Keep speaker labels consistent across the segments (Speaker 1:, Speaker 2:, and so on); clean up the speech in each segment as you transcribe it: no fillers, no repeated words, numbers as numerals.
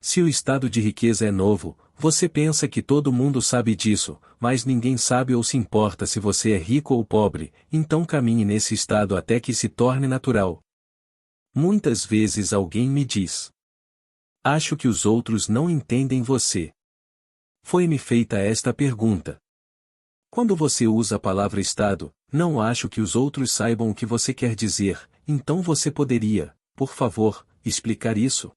Speaker 1: Se o estado de riqueza é novo, você pensa que todo mundo sabe disso, mas ninguém sabe ou se importa se você é rico ou pobre, então caminhe nesse estado até que se torne natural. Muitas vezes alguém me diz: acho que os outros não entendem você. Foi-me feita esta pergunta. Quando você usa a palavra estado, não acho que os outros saibam o que você quer dizer, então você poderia, por favor, explicar isso?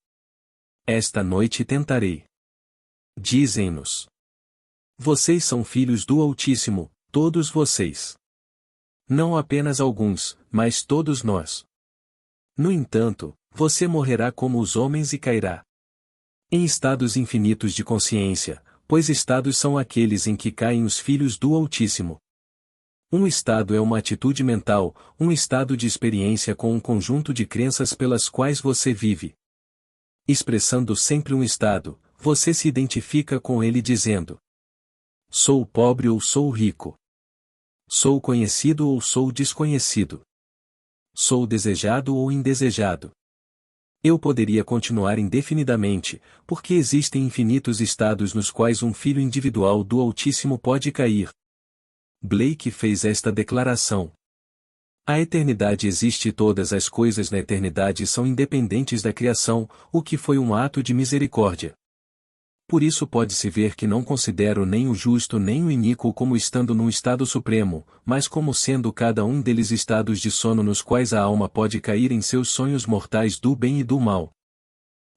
Speaker 1: Esta noite tentarei. Dizem-nos: vocês são filhos do Altíssimo, todos vocês. Não apenas alguns, mas todos nós. No entanto, você morrerá como os homens e cairá em estados infinitos de consciência, pois estados são aqueles em que caem os filhos do Altíssimo. Um estado é uma atitude mental, um estado de experiência com um conjunto de crenças pelas quais você vive. Expressando sempre um estado, você se identifica com ele dizendo: sou pobre ou sou rico. Sou conhecido ou sou desconhecido. Sou desejado ou indesejado. Eu poderia continuar indefinidamente, porque existem infinitos estados nos quais um filho individual do Altíssimo pode cair. Blake fez esta declaração: a eternidade existe e todas as coisas na eternidade são independentes da criação, o que foi um ato de misericórdia. Por isso pode-se ver que não considero nem o justo nem o iníquo como estando num estado supremo, mas como sendo cada um deles estados de sono nos quais a alma pode cair em seus sonhos mortais do bem e do mal.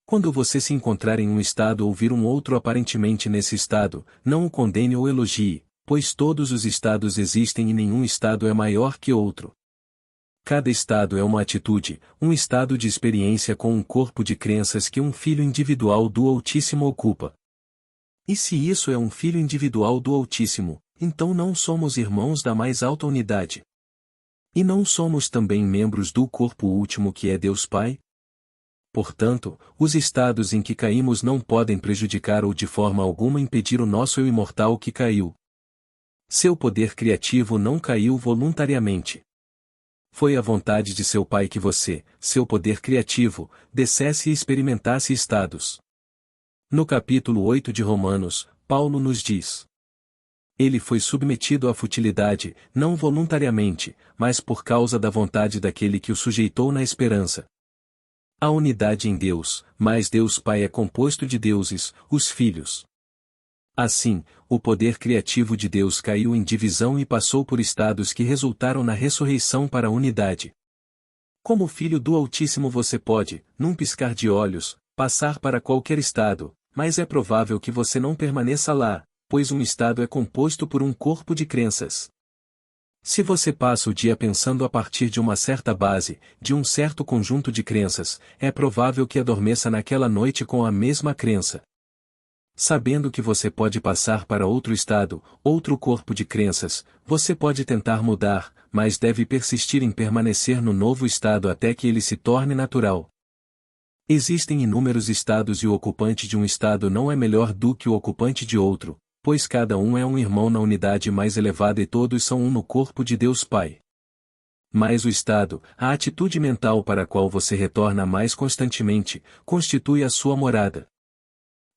Speaker 1: Quando você se encontrar em um estado ou vir um outro aparentemente nesse estado, não o condene ou elogie, pois todos os estados existem e nenhum estado é maior que outro. Cada estado é uma atitude, um estado de experiência com um corpo de crenças que um filho individual do Altíssimo ocupa. E se isso é um filho individual do Altíssimo, então não somos irmãos da mais alta unidade. E não somos também membros do corpo último que é Deus Pai? Portanto, os estados em que caímos não podem prejudicar ou de forma alguma impedir o nosso eu imortal que caiu. Seu poder criativo não caiu voluntariamente. Foi a vontade de seu Pai que você, seu poder criativo, descesse e experimentasse estados. No capítulo 8 de Romanos, Paulo nos diz: ele foi submetido à futilidade, não voluntariamente, mas por causa da vontade daquele que o sujeitou na esperança. A unidade em Deus, mas Deus Pai é composto de deuses, os filhos. Assim, o poder criativo de Deus caiu em divisão e passou por estados que resultaram na ressurreição para a unidade. Como filho do Altíssimo você pode, num piscar de olhos, passar para qualquer estado, mas é provável que você não permaneça lá, pois um estado é composto por um corpo de crenças. Se você passa o dia pensando a partir de uma certa base, de um certo conjunto de crenças, é provável que adormeça naquela noite com a mesma crença. Sabendo que você pode passar para outro estado, outro corpo de crenças, você pode tentar mudar, mas deve persistir em permanecer no novo estado até que ele se torne natural. Existem inúmeros estados e o ocupante de um estado não é melhor do que o ocupante de outro, pois cada um é um irmão na unidade mais elevada e todos são um no corpo de Deus Pai. Mas o estado, a atitude mental para a qual você retorna mais constantemente, constitui a sua morada.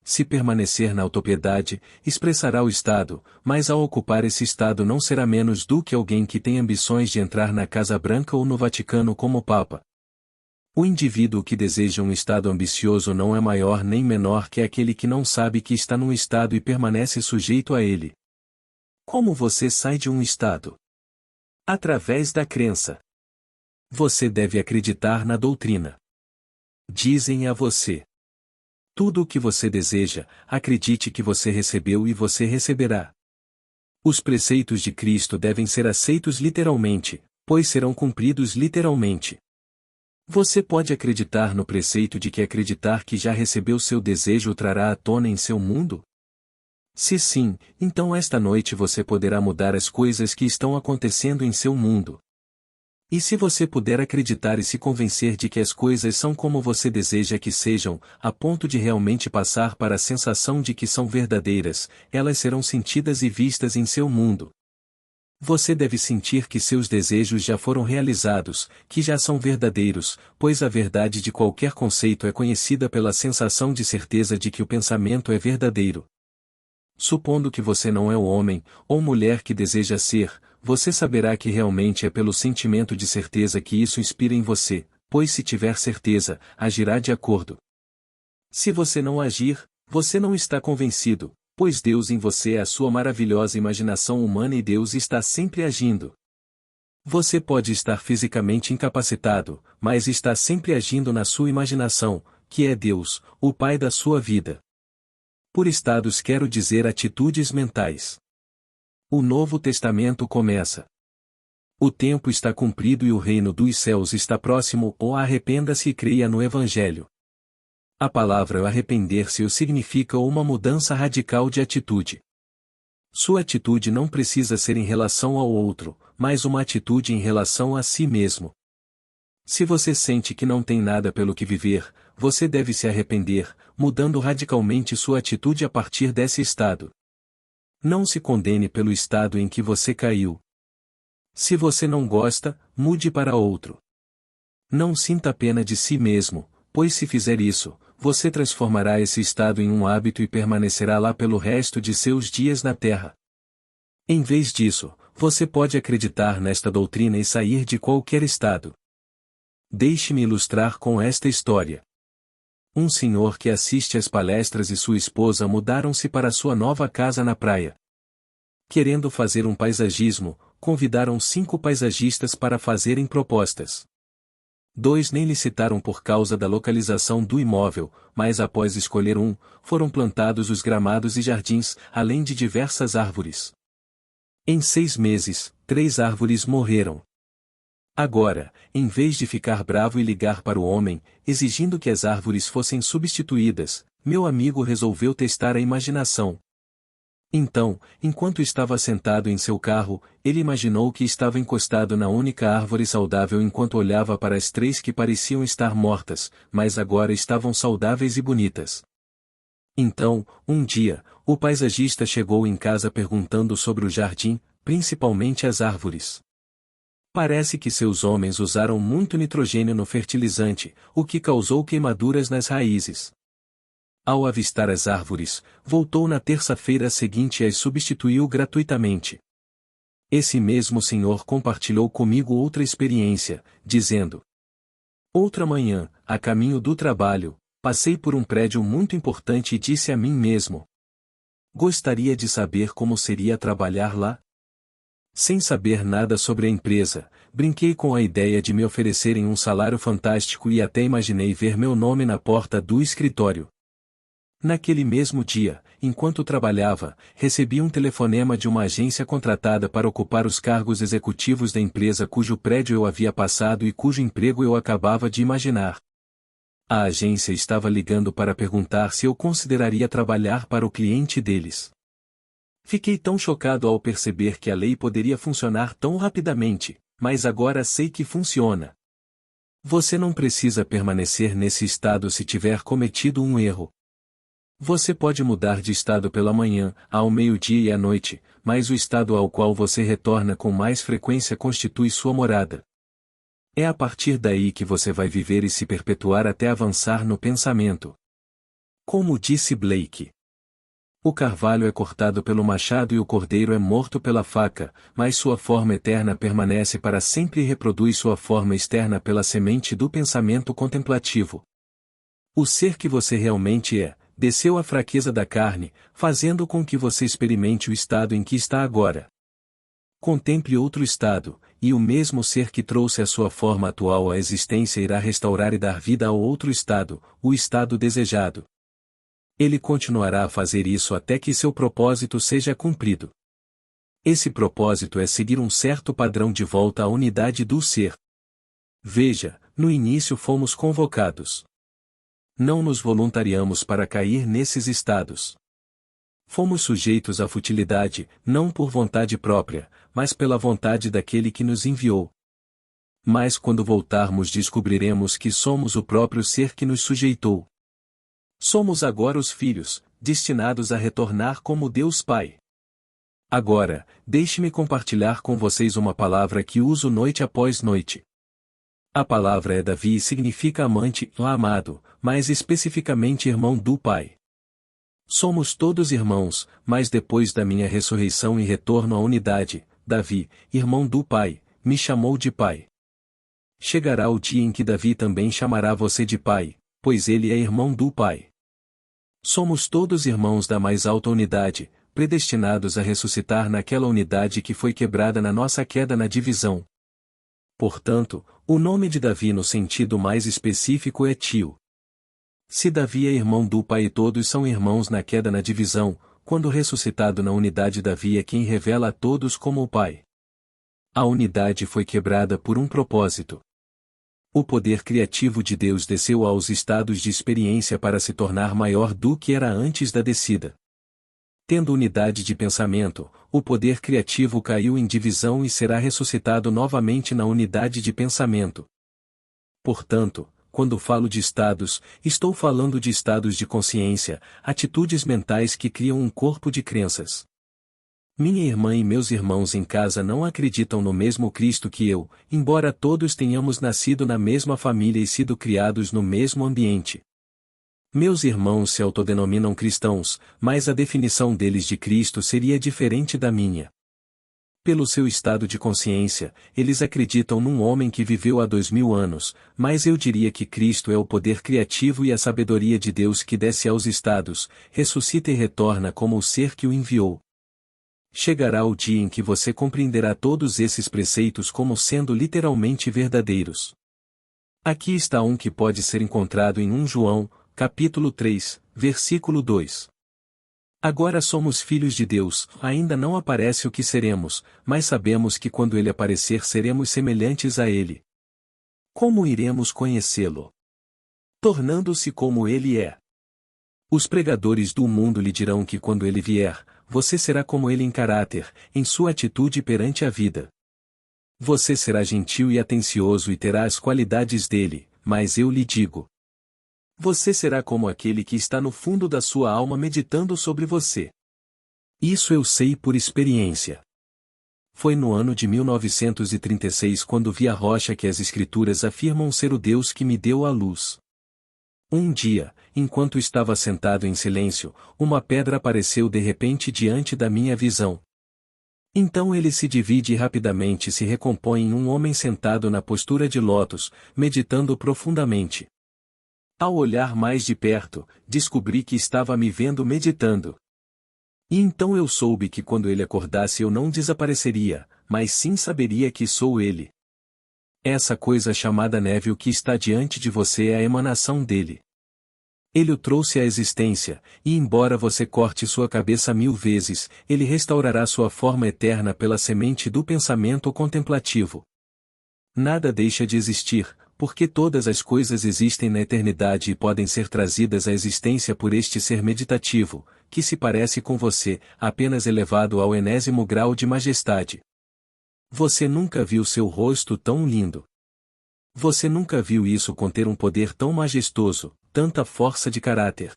Speaker 1: Se permanecer na autopiedade, expressará o estado, mas ao ocupar esse estado não será menos do que alguém que tem ambições de entrar na Casa Branca ou no Vaticano como Papa. O indivíduo que deseja um estado ambicioso não é maior nem menor que aquele que não sabe que está num estado e permanece sujeito a ele. Como você sai de um estado? Através da crença. Você deve acreditar na doutrina. Dizem a você: tudo o que você deseja, acredite que você recebeu e você receberá. Os preceitos de Cristo devem ser aceitos literalmente, pois serão cumpridos literalmente. Você pode acreditar no preceito de que acreditar que já recebeu seu desejo o trará à tona em seu mundo? Se sim, então esta noite você poderá mudar as coisas que estão acontecendo em seu mundo. E se você puder acreditar e se convencer de que as coisas são como você deseja que sejam, a ponto de realmente passar para a sensação de que são verdadeiras, elas serão sentidas e vistas em seu mundo. Você deve sentir que seus desejos já foram realizados, que já são verdadeiros, pois a verdade de qualquer conceito é conhecida pela sensação de certeza de que o pensamento é verdadeiro. Supondo que você não é o homem ou mulher que deseja ser, você saberá que realmente é pelo sentimento de certeza que isso inspira em você, pois se tiver certeza, agirá de acordo. Se você não agir, você não está convencido, pois Deus em você é a sua maravilhosa imaginação humana e Deus está sempre agindo. Você pode estar fisicamente incapacitado, mas está sempre agindo na sua imaginação, que é Deus, o Pai da sua vida. Por estados quero dizer atitudes mentais. O Novo Testamento começa. O tempo está cumprido e o reino dos céus está próximo, ou arrependa-se e creia no Evangelho. A palavra arrepender-se significa uma mudança radical de atitude. Sua atitude não precisa ser em relação ao outro, mas uma atitude em relação a si mesmo. Se você sente que não tem nada pelo que viver, você deve se arrepender, mudando radicalmente sua atitude a partir desse estado. Não se condene pelo estado em que você caiu. Se você não gosta, mude para outro. Não sinta pena de si mesmo, pois se fizer isso, você transformará esse estado em um hábito e permanecerá lá pelo resto de seus dias na Terra. Em vez disso, você pode acreditar nesta doutrina e sair de qualquer estado. Deixe-me ilustrar com esta história. Um senhor que assiste às palestras e sua esposa mudaram-se para sua nova casa na praia. Querendo fazer um paisagismo, convidaram 5 paisagistas para fazerem propostas. 2 nem licitaram por causa da localização do imóvel, mas após escolher um, foram plantados os gramados e jardins, além de diversas árvores. Em 6 meses, 3 árvores morreram. Agora, em vez de ficar bravo e ligar para o homem, exigindo que as árvores fossem substituídas, meu amigo resolveu testar a imaginação. Então, enquanto estava sentado em seu carro, ele imaginou que estava encostado na única árvore saudável enquanto olhava para as 3 que pareciam estar mortas, mas agora estavam saudáveis e bonitas. Então, um dia, o paisagista chegou em casa perguntando sobre o jardim, principalmente as árvores. Parece que seus homens usaram muito nitrogênio no fertilizante, o que causou queimaduras nas raízes. Ao avistar as árvores, voltou na terça-feira seguinte e as substituiu gratuitamente. Esse mesmo senhor compartilhou comigo outra experiência, dizendo: outra manhã, a caminho do trabalho, passei por um prédio muito importante e disse a mim mesmo: gostaria de saber como seria trabalhar lá? Sem saber nada sobre a empresa, brinquei com a ideia de me oferecerem um salário fantástico e até imaginei ver meu nome na porta do escritório. Naquele mesmo dia, enquanto trabalhava, recebi um telefonema de uma agência contratada para ocupar os cargos executivos da empresa cujo prédio eu havia passado e cujo emprego eu acabava de imaginar. A agência estava ligando para perguntar se eu consideraria trabalhar para o cliente deles. Fiquei tão chocado ao perceber que a lei poderia funcionar tão rapidamente, mas agora sei que funciona. Você não precisa permanecer nesse estado se tiver cometido um erro. Você pode mudar de estado pela manhã, ao meio-dia e à noite, mas o estado ao qual você retorna com mais frequência constitui sua morada. É a partir daí que você vai viver e se perpetuar até avançar no pensamento. Como disse Blake: o carvalho é cortado pelo machado e o cordeiro é morto pela faca, mas sua forma eterna permanece para sempre e reproduz sua forma externa pela semente do pensamento contemplativo. O ser que você realmente é, desceu à fraqueza da carne, fazendo com que você experimente o estado em que está agora. Contemple outro estado, e o mesmo ser que trouxe a sua forma atual à existência irá restaurar e dar vida ao outro estado, o estado desejado. Ele continuará a fazer isso até que seu propósito seja cumprido. Esse propósito é seguir um certo padrão de volta à unidade do ser. Veja, no início fomos convocados. Não nos voluntariamos para cair nesses estados. Fomos sujeitos à futilidade, não por vontade própria, mas pela vontade daquele que nos enviou. Mas quando voltarmos descobriremos que somos o próprio ser que nos sujeitou. Somos agora os filhos, destinados a retornar como Deus Pai. Agora, deixe-me compartilhar com vocês uma palavra que uso noite após noite. A palavra é Davi e significa amante, amado, mais especificamente irmão do Pai. Somos todos irmãos, mas depois da minha ressurreição e retorno à unidade, Davi, irmão do Pai, me chamou de Pai. Chegará o dia em que Davi também chamará você de Pai, pois ele é irmão do Pai. Somos todos irmãos da mais alta unidade, predestinados a ressuscitar naquela unidade que foi quebrada na nossa queda na divisão. Portanto, o nome de Davi no sentido mais específico é tio. Se Davi é irmão do Pai e todos são irmãos na queda na divisão, quando ressuscitado na unidade Davi é quem revela a todos como o Pai. A unidade foi quebrada por um propósito. O poder criativo de Deus desceu aos estados de experiência para se tornar maior do que era antes da descida. Tendo unidade de pensamento, o poder criativo caiu em divisão e será ressuscitado novamente na unidade de pensamento. Portanto, quando falo de estados, estou falando de estados de consciência, atitudes mentais que criam um corpo de crenças. Minha irmã e meus irmãos em casa não acreditam no mesmo Cristo que eu, embora todos tenhamos nascido na mesma família e sido criados no mesmo ambiente. Meus irmãos se autodenominam cristãos, mas a definição deles de Cristo seria diferente da minha. Pelo seu estado de consciência, eles acreditam num homem que viveu há 2000 anos, mas eu diria que Cristo é o poder criativo e a sabedoria de Deus que desce aos estados, ressuscita e retorna como o ser que o enviou. Chegará o dia em que você compreenderá todos esses preceitos como sendo literalmente verdadeiros. Aqui está um que pode ser encontrado em 1 João, capítulo 3, versículo 2. Agora somos filhos de Deus, ainda não aparece o que seremos, mas sabemos que quando ele aparecer seremos semelhantes a ele. Como iremos conhecê-lo? Tornando-se como ele é. Os pregadores do mundo lhe dirão que quando ele vier, você será como ele em caráter, em sua atitude perante a vida. Você será gentil e atencioso e terá as qualidades dele, mas eu lhe digo. Você será como aquele que está no fundo da sua alma meditando sobre você. Isso eu sei por experiência. Foi no ano de 1936 quando vi a rocha que as Escrituras afirmam ser o Deus que me deu a luz. Um dia, enquanto estava sentado em silêncio, uma pedra apareceu de repente diante da minha visão. Então ele se divide e rapidamente se recompõe em um homem sentado na postura de lótus, meditando profundamente. Ao olhar mais de perto, descobri que estava me vendo meditando. E então eu soube que quando ele acordasse eu não desapareceria, mas sim saberia que sou ele. Essa coisa chamada neve o que está diante de você é a emanação dele. Ele o trouxe à existência, e embora você corte sua cabeça 1000 vezes, ele restaurará sua forma eterna pela semente do pensamento contemplativo. Nada deixa de existir, porque todas as coisas existem na eternidade e podem ser trazidas à existência por este ser meditativo, que se parece com você, apenas elevado ao enésimo grau de majestade. Você nunca viu seu rosto tão lindo. Você nunca viu isso conter um poder tão majestoso, tanta força de caráter.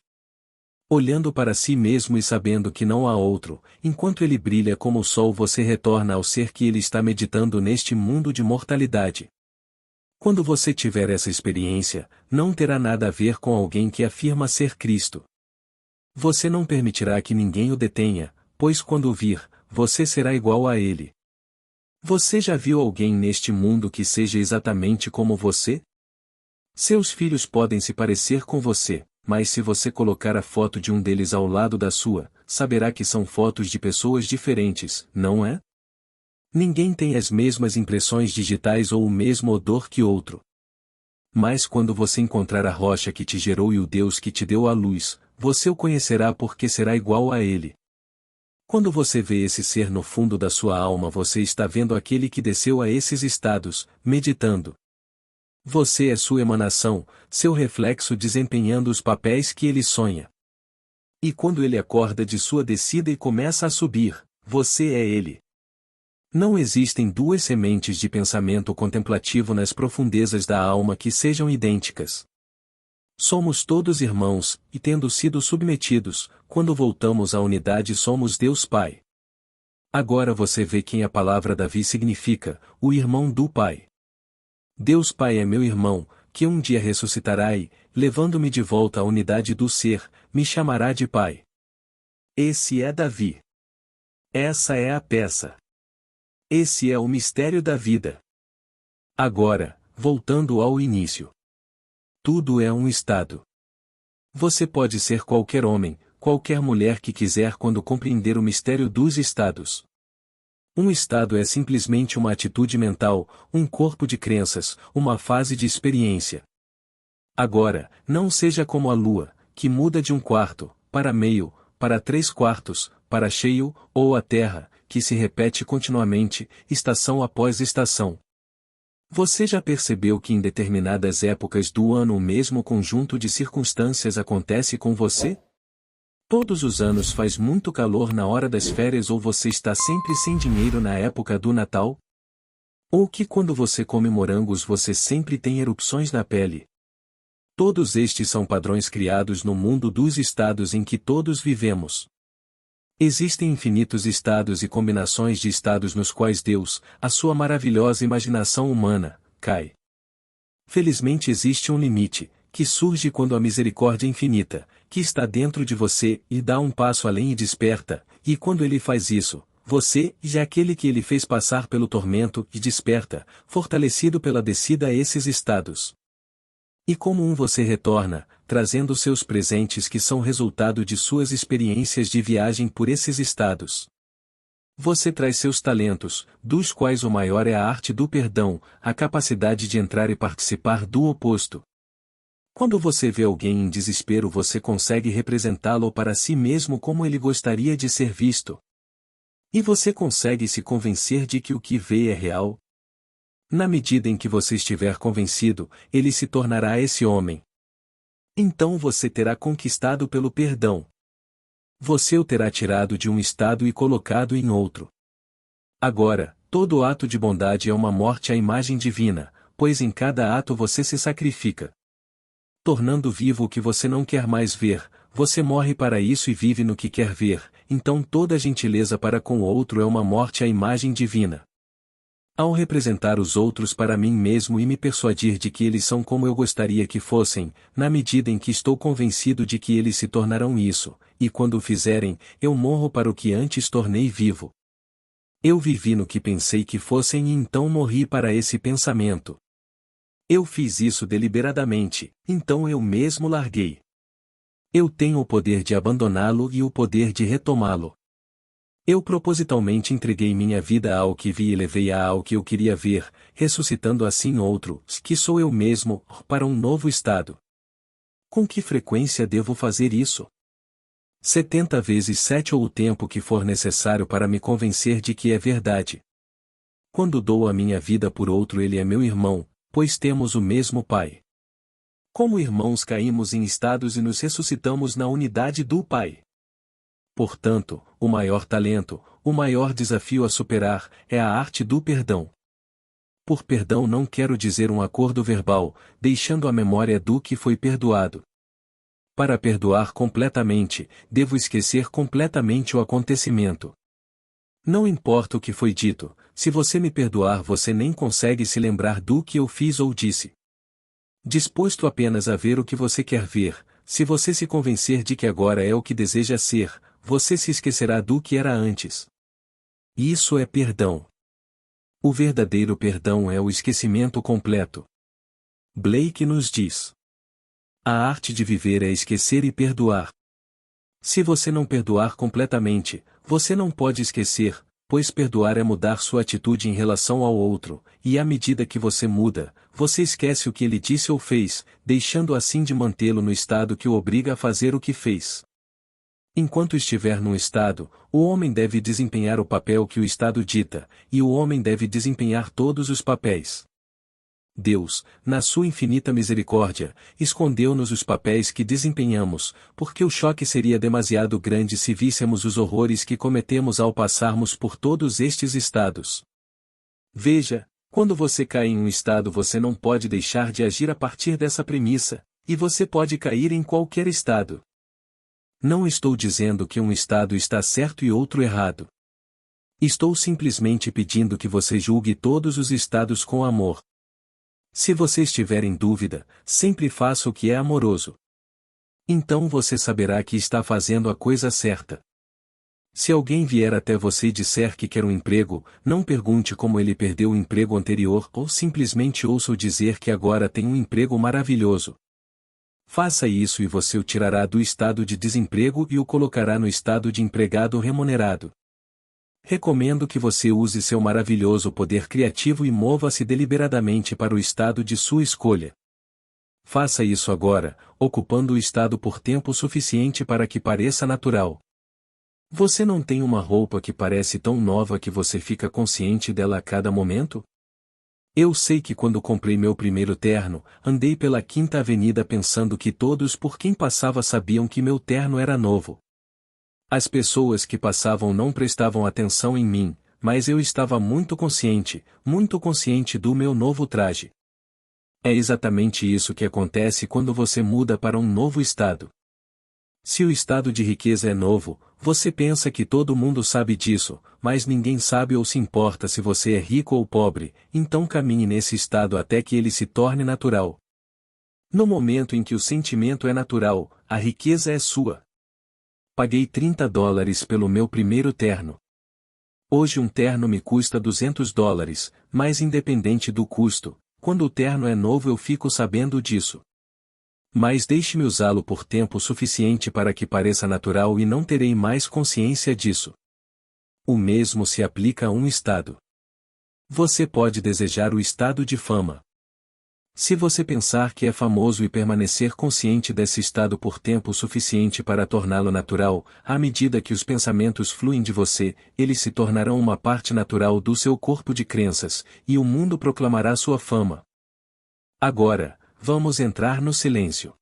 Speaker 1: Olhando para si mesmo e sabendo que não há outro, enquanto ele brilha como o sol você retorna ao ser que ele está meditando neste mundo de mortalidade. Quando você tiver essa experiência, não terá nada a ver com alguém que afirma ser Cristo. Você não permitirá que ninguém o detenha, pois quando o vir, você será igual a ele. Você já viu alguém neste mundo que seja exatamente como você? Seus filhos podem se parecer com você, mas se você colocar a foto de um deles ao lado da sua, saberá que são fotos de pessoas diferentes, não é? Ninguém tem as mesmas impressões digitais ou o mesmo odor que outro. Mas quando você encontrar a rocha que te gerou e o Deus que te deu a luz, você o conhecerá porque será igual a ele. Quando você vê esse ser no fundo da sua alma você está vendo aquele que desceu a esses estados, meditando. Você é sua emanação, seu reflexo desempenhando os papéis que ele sonha. E quando ele acorda de sua descida e começa a subir, você é ele. Não existem duas sementes de pensamento contemplativo nas profundezas da alma que sejam idênticas. Somos todos irmãos, e tendo sido submetidos, quando voltamos à unidade somos Deus Pai. Agora você vê quem a palavra Davi significa, o irmão do Pai. Deus Pai é meu irmão, que um dia ressuscitará e, levando-me de volta à unidade do ser, me chamará de Pai. Esse é Davi. Essa é a peça. Esse é o mistério da vida. Agora, voltando ao início. Tudo é um estado. Você pode ser qualquer homem, qualquer mulher que quiser quando compreender o mistério dos estados. Um estado é simplesmente uma atitude mental, um corpo de crenças, uma fase de experiência. Agora, não seja como a lua, que muda de um quarto, para meio, para 3/4, para cheio, ou a terra, que se repete continuamente, estação após estação. Você já percebeu que em determinadas épocas do ano o mesmo conjunto de circunstâncias acontece com você? Todos os anos faz muito calor na hora das férias ou você está sempre sem dinheiro na época do Natal? Ou que quando você come morangos você sempre tem erupções na pele? Todos estes são padrões criados no mundo dos estados em que todos vivemos. Existem infinitos estados e combinações de estados nos quais Deus, a sua maravilhosa imaginação humana, cai. Felizmente existe um limite, que surge quando a misericórdia infinita, que está dentro de você, e dá um passo além e desperta, e quando ele faz isso, você, já aquele que ele fez passar pelo tormento, e desperta, fortalecido pela descida a esses estados. E como você retorna, trazendo seus presentes que são resultado de suas experiências de viagem por esses estados. Você traz seus talentos, dos quais o maior é a arte do perdão, a capacidade de entrar e participar do oposto. Quando você vê alguém em desespero você consegue representá-lo para si mesmo como ele gostaria de ser visto. E você consegue se convencer de que o que vê é real? Na medida em que você estiver convencido, ele se tornará esse homem. Então você terá conquistado pelo perdão. Você o terá tirado de um estado e colocado em outro. Agora, todo ato de bondade é uma morte à imagem divina, pois em cada ato você se sacrifica. Tornando vivo o que você não quer mais ver, você morre para isso e vive no que quer ver, então toda gentileza para com o outro é uma morte à imagem divina. Ao representar os outros para mim mesmo e me persuadir de que eles são como eu gostaria que fossem, na medida em que estou convencido de que eles se tornarão isso, e quando o fizerem, eu morro para o que antes tornei vivo. Eu vivi no que pensei que fossem e então morri para esse pensamento. Eu fiz isso deliberadamente, então eu mesmo larguei. Eu tenho o poder de abandoná-lo e o poder de retomá-lo. Eu propositalmente entreguei minha vida ao que vi e levei-a ao que eu queria ver, ressuscitando assim outro, que sou eu mesmo, para um novo estado. Com que frequência devo fazer isso? 70 vezes 7 ou o tempo que for necessário para me convencer de que é verdade. Quando dou a minha vida por outro ele é meu irmão, pois temos o mesmo Pai. Como irmãos caímos em estados e nos ressuscitamos na unidade do Pai. Portanto, o maior talento, o maior desafio a superar, é a arte do perdão. Por perdão não quero dizer um acordo verbal, deixando a memória do que foi perdoado. Para perdoar completamente, devo esquecer completamente o acontecimento. Não importa o que foi dito, se você me perdoar você nem consegue se lembrar do que eu fiz ou disse. Disposto apenas a ver o que você quer ver, se você se convencer de que agora é o que deseja ser, você se esquecerá do que era antes. Isso é perdão. O verdadeiro perdão é o esquecimento completo. Blake nos diz: a arte de viver é esquecer e perdoar. Se você não perdoar completamente, você não pode esquecer, pois perdoar é mudar sua atitude em relação ao outro, e à medida que você muda, você esquece o que ele disse ou fez, deixando assim de mantê-lo no estado que o obriga a fazer o que fez. Enquanto estiver num estado, o homem deve desempenhar o papel que o estado dita, e o homem deve desempenhar todos os papéis. Deus, na sua infinita misericórdia, escondeu-nos os papéis que desempenhamos, porque o choque seria demasiado grande se víssemos os horrores que cometemos ao passarmos por todos estes estados. Veja, quando você cai em um estado você não pode deixar de agir a partir dessa premissa, e você pode cair em qualquer estado. Não estou dizendo que um estado está certo e outro errado. Estou simplesmente pedindo que você julgue todos os estados com amor. Se você estiver em dúvida, sempre faça o que é amoroso. Então você saberá que está fazendo a coisa certa. Se alguém vier até você e disser que quer um emprego, não pergunte como ele perdeu o emprego anterior ou simplesmente ouça-o dizer que agora tem um emprego maravilhoso. Faça isso e você o tirará do estado de desemprego e o colocará no estado de empregado remunerado. Recomendo que você use seu maravilhoso poder criativo e mova-se deliberadamente para o estado de sua escolha. Faça isso agora, ocupando o estado por tempo suficiente para que pareça natural. Você não tem uma roupa que parece tão nova que você fica consciente dela a cada momento? Eu sei que quando comprei meu primeiro terno, andei pela Quinta Avenida pensando que todos por quem passava sabiam que meu terno era novo. As pessoas que passavam não prestavam atenção em mim, mas eu estava muito consciente do meu novo traje. É exatamente isso que acontece quando você muda para um novo estado. Se o estado de riqueza é novo, você pensa que todo mundo sabe disso, mas ninguém sabe ou se importa se você é rico ou pobre, então caminhe nesse estado até que ele se torne natural. No momento em que o sentimento é natural, a riqueza é sua. Paguei $30 pelo meu primeiro terno. Hoje um terno me custa $200, mas independente do custo, quando o terno é novo eu fico sabendo disso. Mas deixe-me usá-lo por tempo suficiente para que pareça natural e não terei mais consciência disso. O mesmo se aplica a um estado. Você pode desejar o estado de fama. Se você pensar que é famoso e permanecer consciente desse estado por tempo suficiente para torná-lo natural, à medida que os pensamentos fluem de você, eles se tornarão uma parte natural do seu corpo de crenças, e o mundo proclamará sua fama. Agora, vamos entrar no silêncio.